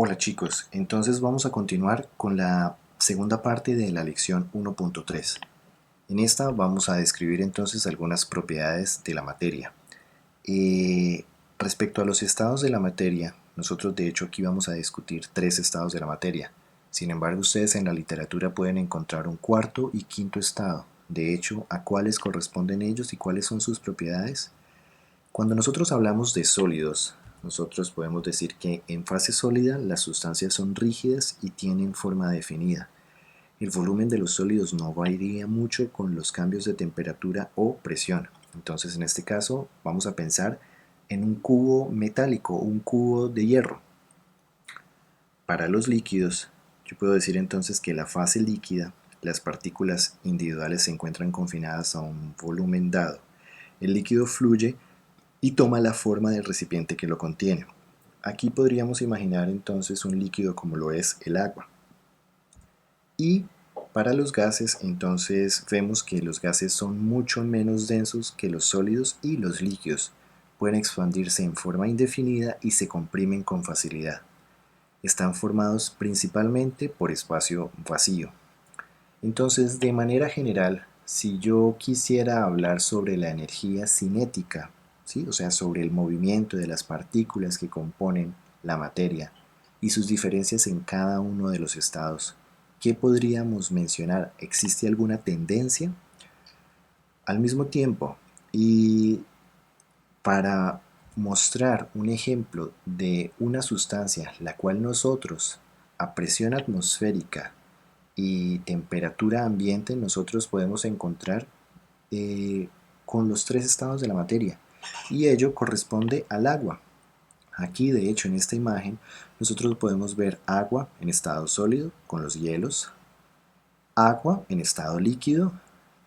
Hola chicos, entonces vamos a continuar con la segunda parte de la lección 1.3. En esta vamos a describir entonces algunas propiedades de la materia. Eh, Respecto a los estados de la materia, nosotros de hecho aquí vamos a discutir tres estados de la materia. Sin embargo, ustedes en la literatura pueden encontrar un cuarto y quinto estado. De hecho, ¿a cuáles corresponden ellos y cuáles son sus propiedades? Cuando nosotros hablamos de sólidos, nosotros podemos decir que en fase sólida las sustancias son rígidas y tienen forma definida. El volumen de los sólidos no varía mucho con los cambios de temperatura o presión. Entonces, en este caso, vamos a pensar en un cubo metálico, un cubo de hierro. Para los líquidos, yo puedo decir entonces que la fase líquida, las partículas individuales se encuentran confinadas a un volumen dado. El líquido fluye y toma la forma del recipiente que lo contiene. Aquí podríamos imaginar entonces un líquido como lo es el agua. Y para los gases, entonces vemos que los gases son mucho menos densos que los sólidos y los líquidos. Pueden expandirse en forma indefinida y se comprimen con facilidad. Están formados principalmente por espacio vacío. Entonces, de manera general, si yo quisiera hablar sobre la energía cinética, ¿sí? O sea, sobre el movimiento de las partículas que componen la materia y sus diferencias en cada uno de los estados, ¿qué podríamos mencionar? ¿Existe alguna tendencia? Al mismo tiempo, y para mostrar un ejemplo de una sustancia la cual nosotros a presión atmosférica y temperatura ambiente nosotros podemos encontrar eh, con los tres estados de la materia, y ello corresponde al agua. Aquí de hecho en esta imagen nosotros podemos ver agua en estado sólido con los hielos, agua en estado líquido,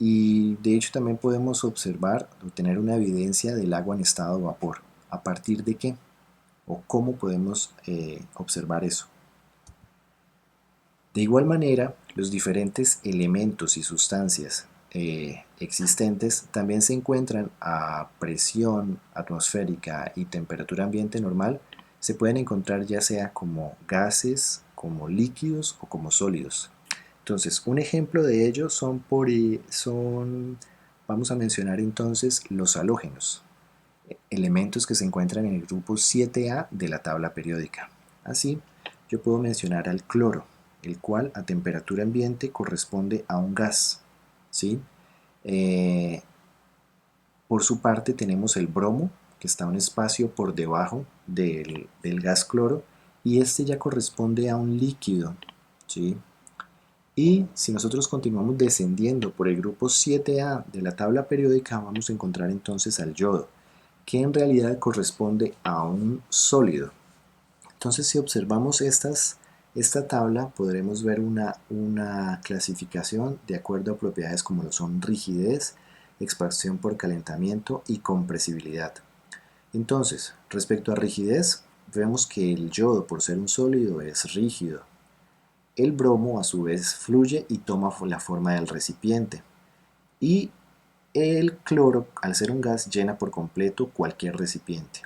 y de hecho también podemos observar o tener una evidencia del agua en estado vapor. ¿A partir de qué? ¿O cómo podemos observar eso? De igual manera, los diferentes elementos y sustancias existentes también se encuentran a presión atmosférica y temperatura ambiente normal. Se pueden encontrar ya sea como gases, como líquidos o como sólidos. Entonces, un ejemplo de ello vamos a mencionar entonces los halógenos, elementos que se encuentran en el grupo 7A de la tabla periódica. Así, yo puedo mencionar al cloro, el cual a temperatura ambiente corresponde a un gas, ¿sí? Eh, por su parte tenemos el bromo, que está un espacio por debajo del gas cloro, y este ya corresponde a un líquido, ¿sí? Y si nosotros continuamos descendiendo por el grupo 7A de la tabla periódica, vamos a encontrar entonces al yodo, que en realidad corresponde a un sólido. Entonces, si observamos esta tabla, podremos ver una clasificación de acuerdo a propiedades como lo son rigidez, expansión por calentamiento y compresibilidad. Entonces, respecto a rigidez, vemos que el yodo, por ser un sólido, es rígido. El bromo, a su vez, fluye y toma la forma del recipiente. Y el cloro, al ser un gas, llena por completo cualquier recipiente.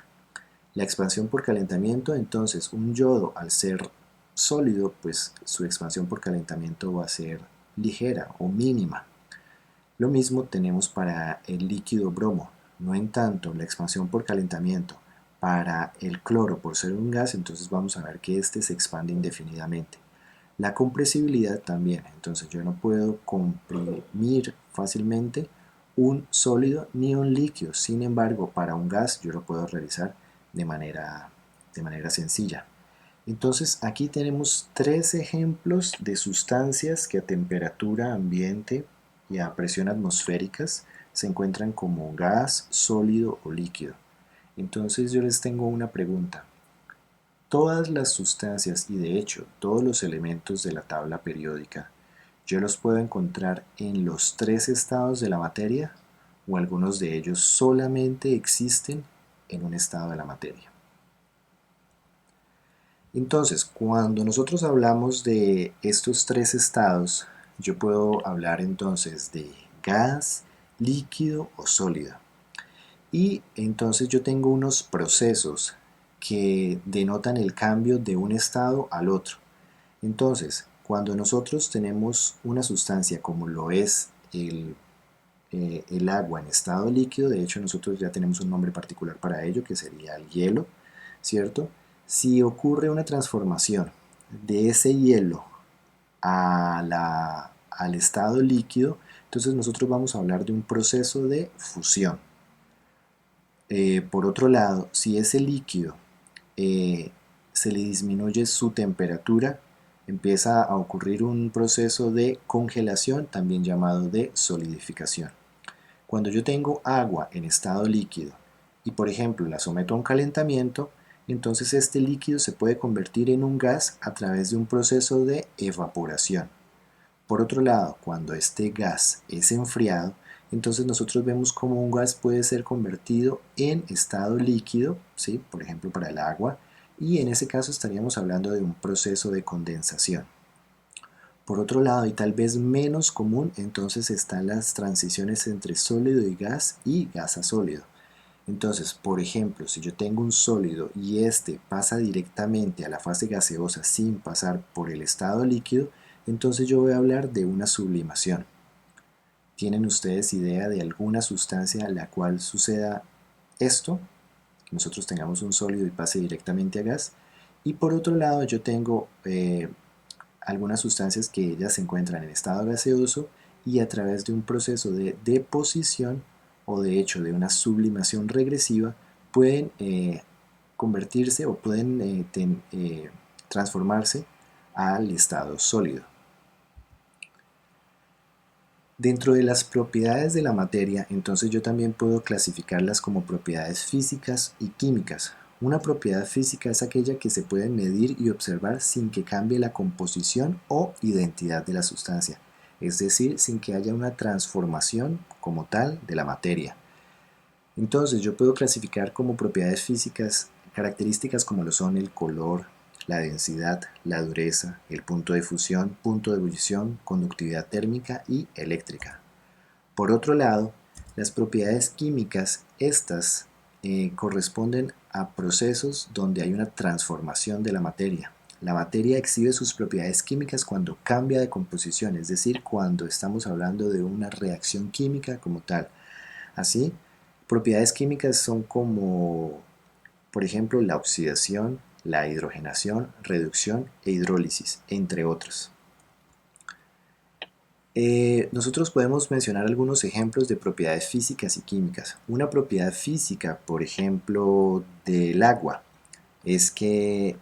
La expansión por calentamiento, entonces un yodo al ser sólido, pues su expansión por calentamiento va a ser ligera o mínima. Lo mismo tenemos para el líquido bromo. No en tanto la expansión por calentamiento para el cloro, por ser un gas, entonces vamos a ver que este se expande indefinidamente. La compresibilidad también, entonces yo no puedo comprimir fácilmente un sólido ni un líquido. Sin embargo, para un gas yo lo puedo realizar de manera sencilla. Entonces aquí tenemos tres ejemplos de sustancias que a temperatura ambiente y a presión atmosféricas se encuentran como gas, sólido o líquido. Entonces yo les tengo una pregunta. Todas las sustancias y de hecho todos los elementos de la tabla periódica, ¿yo los puedo encontrar en los tres estados de la materia o algunos de ellos solamente existen en un estado de la materia? Entonces, cuando nosotros hablamos de estos tres estados, yo puedo hablar entonces de gas, líquido o sólido. Y entonces yo tengo unos procesos que denotan el cambio de un estado al otro. Entonces, cuando nosotros tenemos una sustancia como lo es el agua en estado líquido, de hecho nosotros ya tenemos un nombre particular para ello, que sería el hielo, ¿cierto? Si ocurre una transformación de ese hielo al estado líquido, entonces nosotros vamos a hablar de un proceso de fusión. Por otro lado, si ese líquido se le disminuye su temperatura, empieza a ocurrir un proceso de congelación, también llamado de solidificación. Cuando yo tengo agua en estado líquido y por ejemplo la someto a un calentamiento, entonces este líquido se puede convertir en un gas a través de un proceso de evaporación. Por otro lado, cuando este gas es enfriado, entonces nosotros vemos cómo un gas puede ser convertido en estado líquido, ¿sí? Por ejemplo para el agua, y en ese caso estaríamos hablando de un proceso de condensación. Por otro lado, y tal vez menos común, entonces están las transiciones entre sólido y gas a sólido. Entonces, por ejemplo, si yo tengo un sólido y este pasa directamente a la fase gaseosa sin pasar por el estado líquido, entonces yo voy a hablar de una sublimación. ¿Tienen ustedes idea de alguna sustancia en la cual suceda esto? Que nosotros tengamos un sólido y pase directamente a gas. Y por otro lado, yo tengo algunas sustancias que ellas se encuentran en estado gaseoso y a través de un proceso de deposición o de hecho de una sublimación regresiva pueden convertirse o pueden transformarse al estado sólido. Dentro de las propiedades de la materia, entonces yo también puedo clasificarlas como propiedades físicas y químicas. Una propiedad física es aquella que se puede medir y observar sin que cambie la composición o identidad de la sustancia, es decir, sin que haya una transformación como tal de la materia. Entonces yo puedo clasificar como propiedades físicas características como lo son el color, la densidad, la dureza, el punto de fusión, punto de ebullición, conductividad térmica y eléctrica. Por otro lado, las propiedades químicas, estas corresponden a procesos donde hay una transformación de la materia. La materia exhibe sus propiedades químicas cuando cambia de composición, es decir, cuando estamos hablando de una reacción química como tal. Así, propiedades químicas son como, por ejemplo, la oxidación, la hidrogenación, reducción e hidrólisis, entre otros. Nosotros podemos mencionar algunos ejemplos de propiedades físicas y químicas. Una propiedad física, por ejemplo, del agua, es que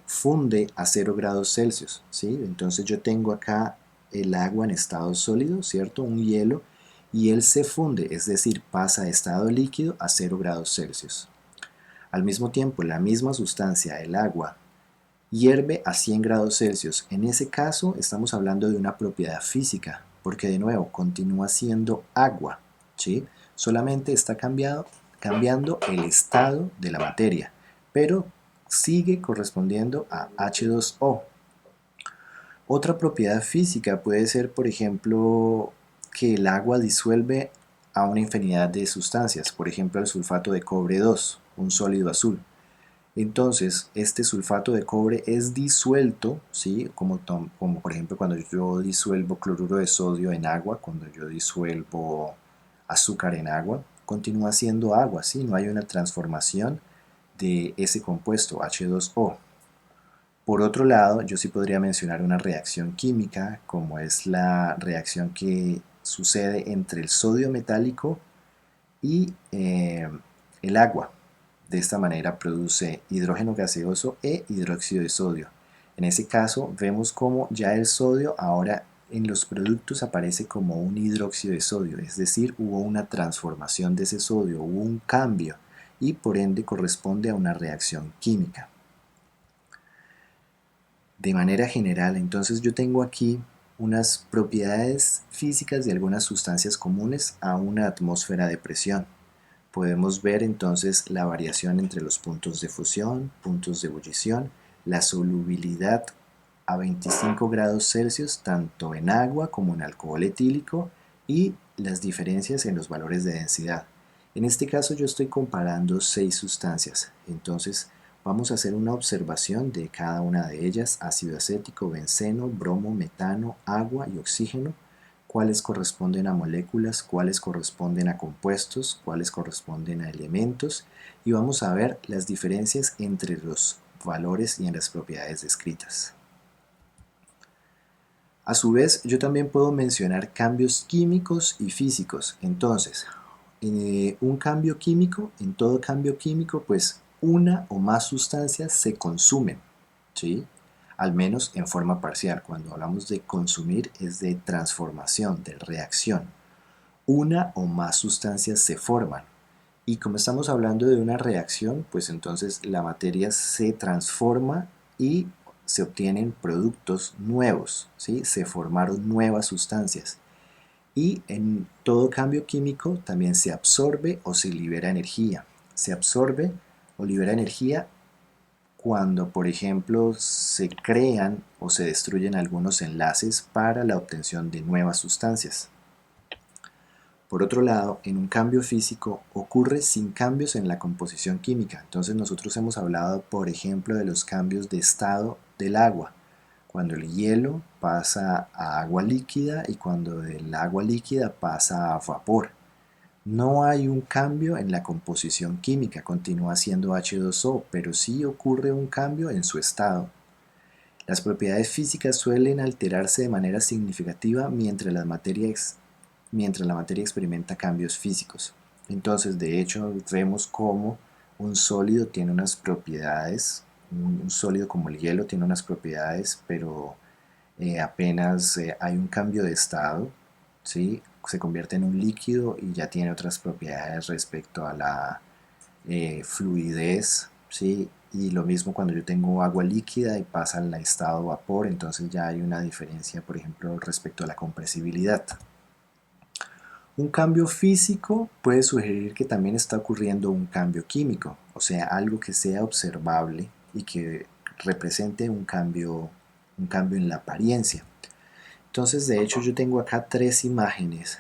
funde a 0 grados Celsius, ¿sí? Entonces yo tengo acá el agua en estado sólido, ¿cierto? Un hielo, y él se funde, es decir, pasa de estado líquido a 0 grados Celsius. Al mismo tiempo, la misma sustancia, el agua, hierve a 100 grados Celsius. En ese caso estamos hablando de una propiedad física, porque de nuevo continúa siendo agua, ¿sí? Solamente está cambiando el estado de la materia, pero sigue correspondiendo a H2O. Otra propiedad física puede ser, por ejemplo, que el agua disuelve a una infinidad de sustancias, por ejemplo el sulfato de cobre 2, un sólido azul. Entonces, este sulfato de cobre es disuelto, ¿sí? Como por ejemplo cuando yo disuelvo cloruro de sodio en agua, cuando yo disuelvo azúcar en agua, continúa siendo agua, ¿sí? No hay una transformación de ese compuesto H2O. Por otro lado, yo sí podría mencionar una reacción química, como es la reacción que sucede entre el sodio metálico y el agua. De esta manera produce hidrógeno gaseoso e hidróxido de sodio. En ese caso vemos como ya el sodio ahora en los productos aparece como un hidróxido de sodio, es decir, hubo una transformación de ese sodio, hubo un cambio y por ende corresponde a una reacción química. De manera general, entonces yo tengo aquí unas propiedades físicas de algunas sustancias comunes a una atmósfera de presión. Podemos ver entonces la variación entre los puntos de fusión, puntos de ebullición, la solubilidad a 25 grados Celsius tanto en agua como en alcohol etílico y las diferencias en los valores de densidad. En este caso yo estoy comparando 6 sustancias, entonces vamos a hacer una observación de cada una de ellas: ácido acético, benceno, bromo, metano, agua y oxígeno, cuáles corresponden a moléculas, cuáles corresponden a compuestos, cuáles corresponden a elementos, y vamos a ver las diferencias entre los valores y en las propiedades descritas. A su vez, yo también puedo mencionar cambios químicos y físicos. Entonces, un cambio químico, en todo cambio químico, pues una o más sustancias se consumen, ¿sí? Al menos en forma parcial. Cuando hablamos de consumir es de transformación, de reacción. Una o más sustancias se forman. Y como estamos hablando de una reacción, pues entonces la materia se transforma y se obtienen productos nuevos, ¿sí? Se formaron nuevas sustancias. Y en todo cambio químico también se absorbe o se libera energía. Se absorbe o libera energía cuando, por ejemplo, se crean o se destruyen algunos enlaces para la obtención de nuevas sustancias. Por otro lado, en un cambio físico ocurre sin cambios en la composición química. Entonces nosotros hemos hablado, por ejemplo, de los cambios de estado del agua, cuando el hielo pasa a agua líquida y cuando el agua líquida pasa a vapor. No hay un cambio en la composición química, continúa siendo H2O, pero sí ocurre un cambio en su estado. Las propiedades físicas suelen alterarse de manera significativa mientras la materia experimenta cambios físicos. Entonces, de hecho, vemos cómo un sólido tiene unas propiedades, un sólido como el hielo tiene unas propiedades, pero apenas hay un cambio de estado, ¿sí? Se convierte en un líquido y ya tiene otras propiedades respecto a la fluidez, ¿sí? Y lo mismo cuando yo tengo agua líquida y pasa al estado vapor, entonces ya hay una diferencia, por ejemplo, respecto a la compresibilidad. Un cambio físico puede sugerir que también está ocurriendo un cambio químico, o sea, algo que sea observable y que represente un cambio en la apariencia. Entonces, de hecho, yo tengo acá 3 imágenes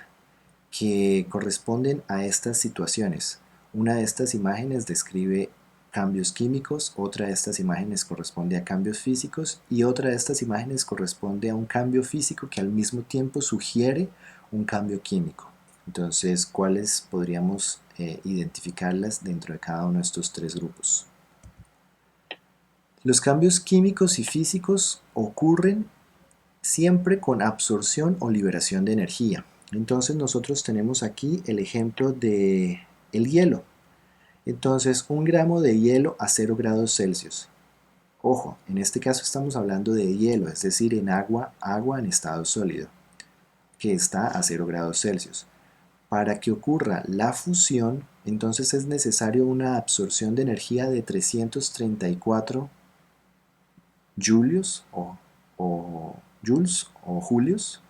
que corresponden a estas situaciones. Una de estas imágenes describe cambios químicos, otra de estas imágenes corresponde a cambios físicos y otra de estas imágenes corresponde a un cambio físico que al mismo tiempo sugiere un cambio químico. Entonces, ¿cuáles podríamos identificarlas dentro de cada uno de estos 3 grupos? Los cambios químicos y físicos ocurren siempre con absorción o liberación de energía. Entonces nosotros tenemos aquí el ejemplo de el hielo. Entonces 1 gramo de hielo a 0 grados Celsius. Ojo, en este caso estamos hablando de hielo, es decir, en agua en estado sólido, que está a 0 grados Celsius. Para que ocurra la fusión, entonces es necesario una absorción de energía de 334 julios o joules o julios,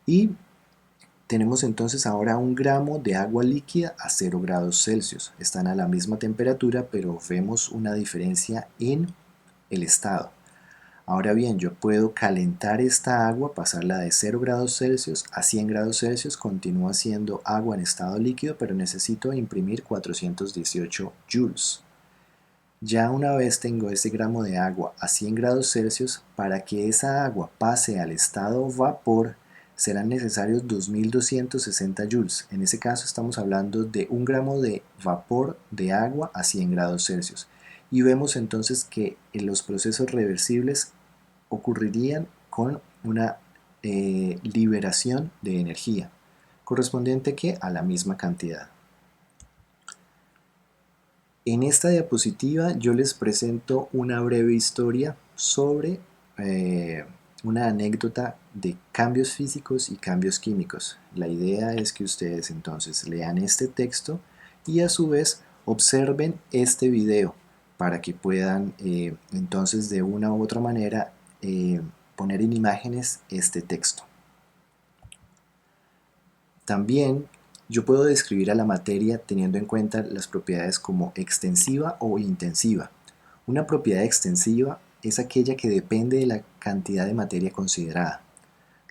y tenemos entonces ahora 1 gramo de agua líquida a 0 grados Celsius. Están a la misma temperatura, pero vemos una diferencia en el estado. Ahora bien, yo puedo calentar esta agua, pasarla de 0 grados Celsius a 100 grados Celsius, continúa siendo agua en estado líquido, pero necesito imprimir 418 joules. Ya una vez tengo ese gramo de agua a 100 grados Celsius, para que esa agua pase al estado vapor serán necesarios 2260 joules. En ese caso estamos hablando de 1 gramo de vapor de agua a 100 grados Celsius. Y vemos entonces que en los procesos reversibles ocurrirían con una liberación de energía, correspondiente que a la misma cantidad. En esta diapositiva yo les presento una breve historia sobre una anécdota de cambios físicos y cambios químicos. La idea es que ustedes entonces lean este texto y a su vez observen este video para que puedan entonces de una u otra manera poner en imágenes este texto. También yo puedo describir a la materia teniendo en cuenta las propiedades como extensiva o intensiva. Una propiedad extensiva es aquella que depende de la cantidad de materia considerada.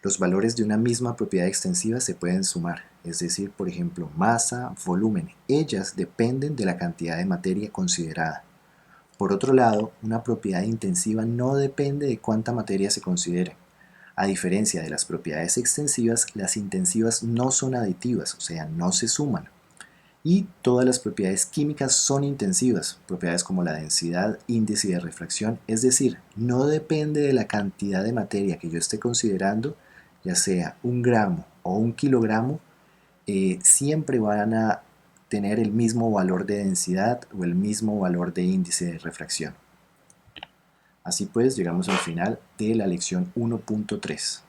Los valores de una misma propiedad extensiva se pueden sumar, es decir, por ejemplo, masa, volumen. Ellas dependen de la cantidad de materia considerada. Por otro lado, una propiedad intensiva no depende de cuánta materia se considere. A diferencia de las propiedades extensivas, las intensivas no son aditivas, o sea, no se suman. Y todas las propiedades químicas son intensivas, propiedades como la densidad, índice de refracción, es decir, no depende de la cantidad de materia que yo esté considerando, ya sea 1 gramo o 1 kilogramo, siempre van a tener el mismo valor de densidad o el mismo valor de índice de refracción. Así pues, llegamos al final de la lección 1.3.